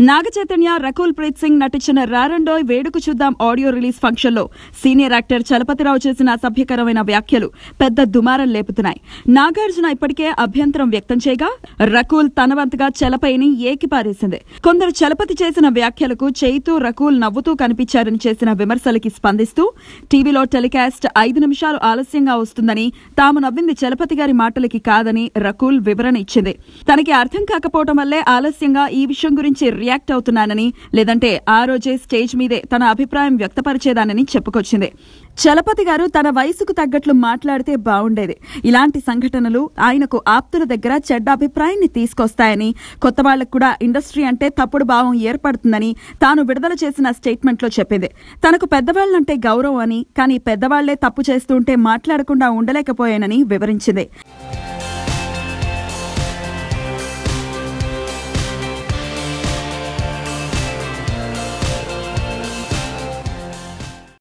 నాగచైతన్య, రకుల్ ప్రీత్ సింగ్ నటించిన రారండోయ్ వేడుక చూద్దాం ఆడియో రిలీజ్ ఫంక్షన్ లో సీనియర్ యాక్టర్ చలపతిరావు చేసిన అసభ్యకరమైన వ్యాఖ్యలు పెద్ద దుమారం లేపుతున్నాయి. నాగార్జున ఇప్పటికే అభ్యంతరం వ్యక్తం చేయగా రకుల్ తన వంతుగా చలపైని ఏకిపారేసింది. కొందరు చలపతి చేసిన వ్యాఖ్యలకు చైతూ, రకుల్ నవ్వుతూ కనిపించారని చేసిన విమర్శలకి స్పందిస్తూ టీవీలో టెలికాస్ట్ 5 నిమిషాలు ఆలస్యంగా వస్తుందని, తాము నవ్వింది చలపతి గారి మాటలకి కాదని రకుల్ వివరణ ఇచ్చింది. తనకి అర్థం కాకపోవడం వల్లే ఆలస్యంగా ఈ విషయం గురించి రియాక్ట్ అవుతున్నానని, లేదంటే ఆ రోజే స్టేజ్ మీదే తన అభిప్రాయం వ్యక్తపరిచేదానని చెప్పుకొచ్చింది. చలపతి గారు తన వయసుకు తగ్గట్లు మాట్లాడితే బావుండేది. ఇలాంటి సంఘటనలు ఆయనకు ఆప్తుల దగ్గర చెడ్డ అభిప్రాయాన్ని తీసుకొస్తాయని, కొత్త వాళ్లకు కూడా ఇండస్ట్రీ అంటే తప్పుడు భావం ఏర్పడుతుందని తాను విడుదల చేసిన స్టేట్మెంట్లో చెప్పింది. తనకు పెద్దవాళ్లంటే గౌరవం అని, కానీ పెద్దవాళ్లే తప్పు చేస్తుంటే మాట్లాడకుండా ఉండలేకపోయానని వివరించింది.